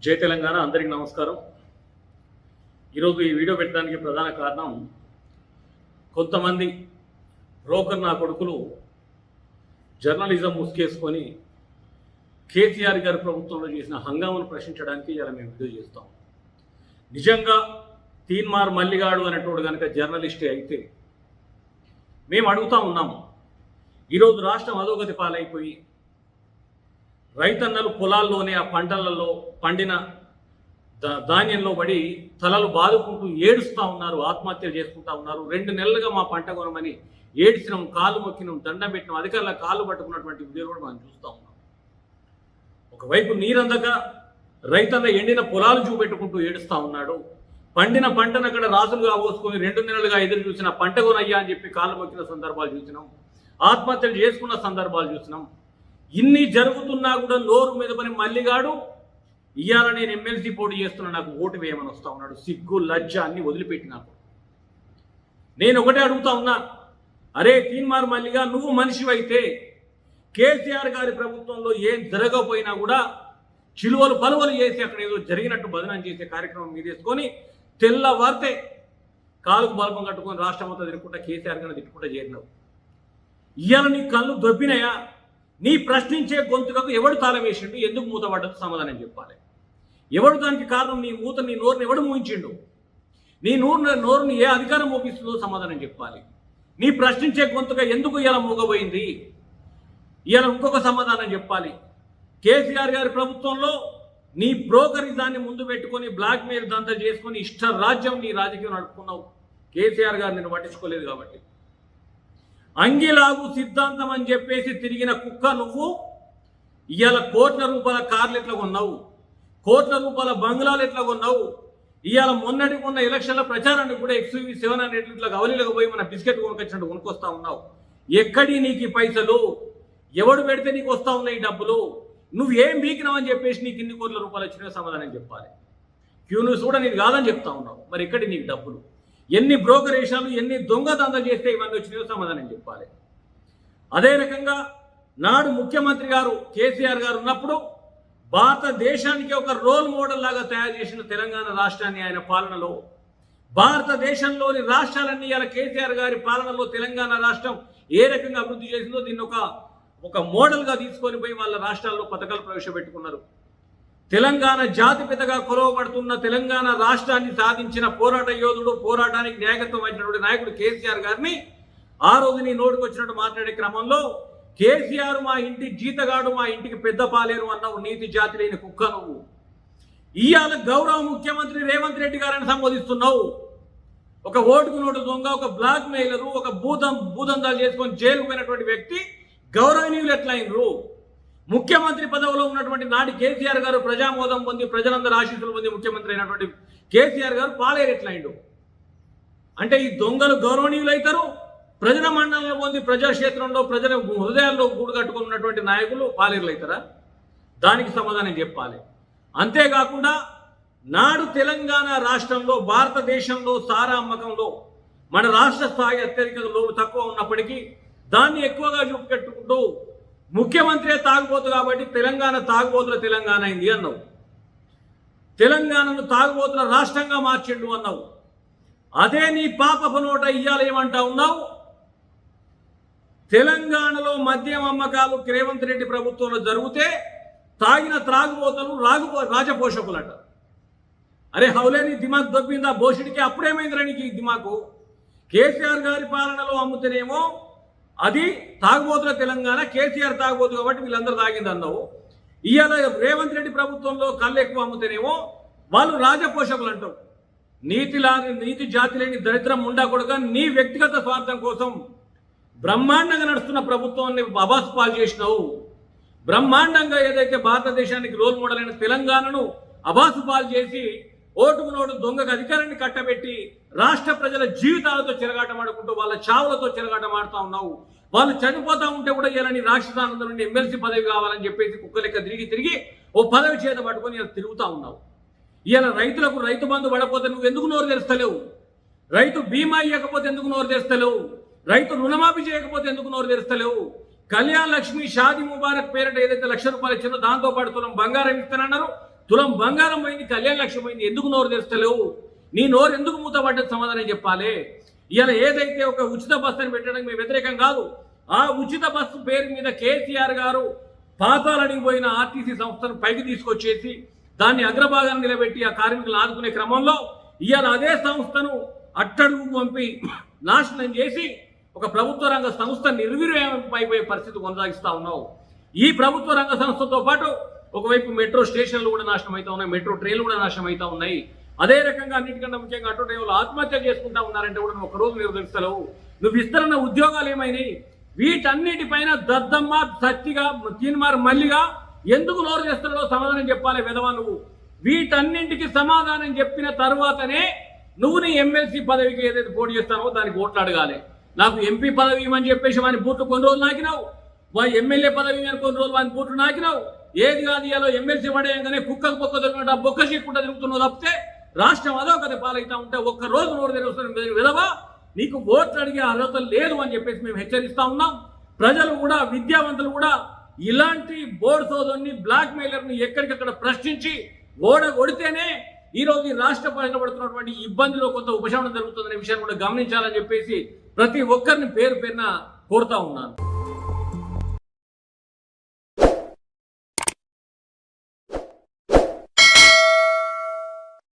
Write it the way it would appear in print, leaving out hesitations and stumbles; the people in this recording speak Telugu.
జై తెలంగాణ అందరికీ నమస్కారం. ఈరోజు ఈ వీడియో పెట్టడానికి ప్రధాన కారణం, కొంతమంది బ్రోకర్ నా కొడుకులు జర్నలిజం ముసుకేసుకొని కేసీఆర్ గారి ప్రభుత్వంలో చేసిన హంగామాను ప్రశ్నించడానికి ఇలా మేము వీడియో చేస్తాం. నిజంగా తీన్మార్ మల్లిగాడు అనేటోడు కనుక జర్నలిస్టే అయితే మేము అడుగుతా ఉన్నాము. ఈరోజు రాష్ట్రం అధోగతి పాలైపోయి రైతన్నలు పొలాల్లోనే ఆ పంటలలో పండిన ధాన్యంలో పడి తలలు బాదుకుంటూ ఏడుస్తూ ఉన్నారు, ఆత్మహత్యలు చేసుకుంటా ఉన్నారు. 2 నెలలుగా మా పంట కొనమని ఏడ్చినాం, కాళ్ళు మొక్కినాం, దండం పెట్టినాం, అధికారుల కాళ్ళు పట్టుకున్నటువంటి వీడియోలు కూడా మనం చూస్తూ ఉన్నాం. ఒకవైపు నీరందక రైతన్న ఎండిన పొలాలు చూపెట్టుకుంటూ ఏడుస్తూ ఉన్నాడు. పండిన పంటను అక్కడ రాసులుగా పోసుకొని 2 నెలలుగా ఎదురు చూసిన పంట కొనయ్యా అని చెప్పి కాళ్ళు మొక్కిన సందర్భాలు చూసినాం, ఆత్మహత్యలు చేసుకున్న సందర్భాలు చూసినాం. ఇన్ని జరుగుతున్నా కూడా నోరు మీద పని మల్లిగాడు ఇవాళ నేను ఎమ్మెల్సీ పోటీ చేస్తున్నా, నాకు ఓటు వేయమని వస్తూ ఉన్నాడు. సిగ్గు లజ్జ అన్ని వదిలిపెట్టి నాకు నేను ఒకటే అడుగుతా ఉన్నా, అరే తీన్మార్ మల్లిగా, నువ్వు మనిషివైతే కేసీఆర్ గారి ప్రభుత్వంలో ఏం జరగకపోయినా కూడా చిలువలు పలువలు చేసి అక్కడ ఏదో జరిగినట్టు బదనం చేసే కార్యక్రమం మీద వేసుకొని తెల్లవారితే కాలుకు బల్పం కట్టుకొని రాష్ట్రం అంతా తిరుగుకుంటా కేసీఆర్ గారిని తిట్టుకుంటా చేరినావు. ఇవాళ నీ కళ్ళు దొబ్బినాయా? నీ ప్రశ్నించే గొంతులకు ఎవడు తాళం వేసిండు? ఎందుకు మూతపడ్డదు? సమాధానం చెప్పాలి. ఎవడు దానికి కారణం? నీ నోరుని ఎవడు మూయించిండు? నీ నోరుని ఏ అధికారం మోపిస్తుందో సమాధానం చెప్పాలి. నీ ప్రశ్నించే గొంతుగా ఎందుకు ఇలా మూగబోయింది? ఇలా ఇంకొక సమాధానం చెప్పాలి. కేసీఆర్ గారి ప్రభుత్వంలో నీ బ్రోకరిజాన్ని ముందు పెట్టుకొని బ్లాక్మెయిల్ దంతా చేసుకొని ఇష్ట రాజ్యం నీ రాజకీయం నడుపుకున్నావు. కేసీఆర్ గారు నిన్ను పట్టించుకోలేదు కాబట్టి. అంగిలాగు సిద్ధాంతం అని చెప్పేసి తిరిగిన కుక్క నువ్వు ఇవాళ కోట్ల రూపాయల కార్లు ఎట్లా కొన్నావు, కోట్ల రూపాయల బంగ్లాలు ఎట్లా కొన్నావు. ఇవాళ మొన్నటి ఉన్న ఎలక్షన్ల ప్రచారానికి కూడా XUV 700 ఇట్లా గవలీలకు పోయి మన బిస్కెట్ కొనుకొచ్చినట్టు కొనుక్కొస్తా ఉన్నావు. ఎక్కడి నీకు ఈ పైసలు? ఎవడు పెడితే నీకు వస్తా ఉన్నాయి డబ్బులు? నువ్వు ఏం బీకినావు అని చెప్పేసి నీకు ఇన్ని కోట్ల రూపాయలు వచ్చినా సమాధానం చెప్పాలి. క్యూన్యూస్ కూడా నీకు కాదని చెప్తా ఉన్నావు. మరి ఎక్కడి నీకు డబ్బులు? ఎన్ని బ్రోకరేషాలు, ఎన్ని దొంగదందలు చేస్తే ఇవన్నీ వచ్చినాయో సమాధానం చెప్పాలి. అదే రకంగా నాడు ముఖ్యమంత్రి గారు కేసీఆర్ గారు ఉన్నప్పుడు భారతదేశానికి ఒక రోల్ మోడల్ లాగా తయారు చేసిన తెలంగాణ రాష్ట్రాన్ని ఆయన పాలనలో, భారతదేశంలోని రాష్ట్రాలన్నీ ఇలా కేసీఆర్ గారి పాలనలో తెలంగాణ రాష్ట్రం ఏ రకంగా అభివృద్ధి చేసిందో దీన్ని ఒక మోడల్గా తీసుకొని పోయి వాళ్ళ రాష్ట్రాల్లో పథకాలు ప్రవేశపెట్టుకున్నారు. తెలంగాణ జాతిపితగా కొలవబడుతున్న తెలంగాణ రాష్ట్రాన్ని సాధించిన పోరాట యోధుడు, పోరాటానికి నాయకత్వం వహించినటువంటి నాయకుడు కేసీఆర్ గారిని ఆ రోజు నీ నోటికి వచ్చినట్టు మాట్లాడే క్రమంలో కేసీఆర్ మా ఇంటి జీతగాడు, మా ఇంటికి పెద్ద పాలేరు అన్నావు. నీతి జాతి లేని కుక్క నువ్వు. ఇవాళ గౌరవ ముఖ్యమంత్రి రేవంత్ రెడ్డి గారిని సంబోధిస్తున్నావు. ఒక ఓటుకు నోటు దొంగ, ఒక బ్లాక్ మెయిలరు, ఒక భూదందాలు చేసుకొని జైలుకు పోయినటువంటి వ్యక్తి గౌరవనీయులు ఎట్లయినరు? ముఖ్యమంత్రి పదవిలో ఉన్నటువంటి నాటి కేసీఆర్ గారు ప్రజామోదం పొంది, ప్రజలందరూ ఆశీస్సులు పొంది ముఖ్యమంత్రి అయినటువంటి కేసీఆర్ గారు పాలేరు ఎట్లయిండు? అంటే ఈ దొంగలు గౌరవనీయులు అవుతారు, ప్రజల మండలంలో పొంది ప్రజాక్షేత్రంలో ప్రజల హృదయాల్లో గూడు కట్టుకున్నటువంటి నాయకులు పాలేరులు అవుతారా? దానికి సమాధానం చెప్పాలి. అంతేకాకుండా నాడు తెలంగాణ రాష్ట్రంలో, భారతదేశంలో సారా అమ్మకంలో మన రాష్ట్ర స్థాయి అత్యధిక తక్కువ ఉన్నప్పటికీ దాన్ని ఎక్కువగా చూపెట్టుకుంటూ ముఖ్యమంత్రి తాగుబోతు కాబట్టి తెలంగాణ తాగుబోతుల తెలంగాణ అయింది అన్నావు. తెలంగాణను తాగుబోతుల రాష్ట్రంగా మార్చిండు అన్నావు. అదే నీ పాపపు నోట ఇయ్యాల ఏమంటా ఉన్నావు? తెలంగాణలో మద్యం అమ్మకాలు రేవంత్ రెడ్డి ప్రభుత్వంలో జరిగితే తాగిన త్రాగుబోతులు రాజపోషకులట. అరే హౌలేని దిమాగ్ దొబ్బిందా భోషుడికి? అప్పుడేమైందిరా నీకు ఈ దిమాకు? కేసీఆర్ గారి పాలనలో అమ్ముతేనేమో అది తాగుబోతుల తెలంగాణ, కేసీఆర్ తాగుబోతు కాబట్టి వీళ్ళందరూ తాగింది అన్నావు. ఇవాళ రేవంత్ రెడ్డి ప్రభుత్వంలో కళ్ళు ఎక్కువ అమ్ముతేనేమో వాళ్ళు రాజపోషకులు అంటావు. నీతి జాతి లేని దరిద్రం ఉండకూడగా నీ వ్యక్తిగత స్వార్థం కోసం బ్రహ్మాండంగా నడుస్తున్న ప్రభుత్వాన్ని అబాసు పాలు చేసినావు. బ్రహ్మాండంగా ఏదైతే భారతదేశానికి రోల్ మోడల్ అయిన తెలంగాణను అబాసు పాలు చేసి ఓటుకు నోటు దొంగకు అధికారాన్ని కట్టబెట్టి రాష్ట్ర ప్రజల జీవితాలతో చెలగాటమాడుకుంటూ వాళ్ళ చావులతో చెలగాటమాడుతూ ఉన్నావు. వాళ్ళు చనిపోతూ ఉంటే కూడా ఇలా నీ రాష్ట్రానందం నుండి ఎమ్మెల్సీ పదవి కావాలని చెప్పేసి కుక్కలెక్క తిరిగి ఓ పదవి చేత పట్టుకొని ఇలా తిరుగుతూ ఉన్నావు. ఇలా రైతులకు రైతు బంధు పడకపోతే నువ్వు ఎందుకు నోరు తెరుస్తలేవు? రైతు బీమా ఇవ్వకపోతే ఎందుకు నోరు తెరుస్తలేవు? రైతు రుణమాఫీ చేయకపోతే ఎందుకు నోరు తెరుస్తలేవు? కళ్యాణ్ లక్ష్మి షాదీ ముబారక్ పేరిట ఏదైతే 1,00,000 రూపాయలు ఇచ్చిందో దాంతో పాటు బంగారం ఇస్తానన్నారు, తులం బంగారం పోయింది, కళ్యాణ లక్ష్యం పోయింది, ఎందుకు నోరు తెరుస్తలేవు? నీ నోరు ఎందుకు మూతపడ్డది? సమాధానం చెప్పాలి. ఇలా ఏదైతే ఒక ఉచిత బస్సుని పెట్టడానికి మేము వ్యతిరేకం కాదు. ఆ ఉచిత బస్సు పేరు మీద కేసీఆర్ గారు పాతాళానికి పోయిన ఆర్టీసీ సంస్థను పైకి తీసుకొచ్చేసి దాన్ని అగ్రభాగాన్ని నిలబెట్టి ఆ కార్మికులను ఆదుకునే క్రమంలో ఇవాళ అదే సంస్థను అట్టడుగు పంపి నాశనం చేసి ఒక ప్రభుత్వ రంగ సంస్థ నిర్వీర్యమైపోయే పరిస్థితి కొనసాగిస్తూ ఉన్నావు. ఈ ప్రభుత్వ రంగ సంస్థతో పాటు ఒకవైపు మెట్రో స్టేషన్లు కూడా నాశనం అవుతా ఉన్నాయి, మెట్రో ట్రైన్లు కూడా నాశనం అవుతా ఉన్నాయి. అదే రకంగా అన్నిటికన్నా ముఖ్యంగా ఆటో డ్రైవర్లు ఆత్మహత్య చేసుకుంటా ఉన్నారంటే కూడా నువ్వు ఒకరోజు నిర్వహిస్తలేవు. నువ్వు ఇస్తున్న ఉద్యోగాలు ఏమైనాయి? వీటన్నిటిపైన దద్దమ్మ సత్తిగా తీన్మార్ మల్లిగా ఎందుకు నోరు చేస్తున్నాడో సమాధానం చెప్పాలి వెధవా నువ్వు. వీటన్నింటికి సమాధానం చెప్పిన తర్వాతనే నువ్వు నీ ఎమ్మెల్సీ పదవికి ఏదైతే పోటీ చేస్తానో దానికి ఓట్లు అడగాలి. నాకు ఎంపీ పదవి ఇవ్వమని చెప్పేసి వాని బూట్లు కొన్ని రోజులు నాకినావు, ఎమ్మెల్యే పదవి అని కొన్ని రోజులు వాని బూట్లు నాకినావు. ఏది కాదు ఇలా ఎమ్మెల్సీ పడేయంగానే కుక్కకు బొక్క దొరికినట్టు ఆ బొక్క చీక్కుంటా తిరుగుతున్నావు తప్పితే రాష్ట్రం అదో కథ పాలవుతా ఉంటే ఒక్క రోజు నోరు తెరుస్తున్న విధవా నీకు ఓట్లు అడిగే అర్హత లేదు అని చెప్పేసి మేము హెచ్చరిస్తా ఉన్నాం. ప్రజలు కూడా విద్యావంతులు కూడా ఇలాంటి బోర్డు సోదరుని బ్లాక్ మెయిలర్ని ఎక్కడికక్కడ ప్రశ్నించి ఓడగొడితేనే ఈరోజు ఈ రాష్ట్ర ప్రజలు పడుతున్నటువంటి ఇబ్బందిలో కొంత ఉపశమనం జరుగుతుందనే విషయాన్ని కూడా గమనించాలని చెప్పేసి ప్రతి ఒక్కరిని పేరు పేరున కోరుతా ఉన్నాను.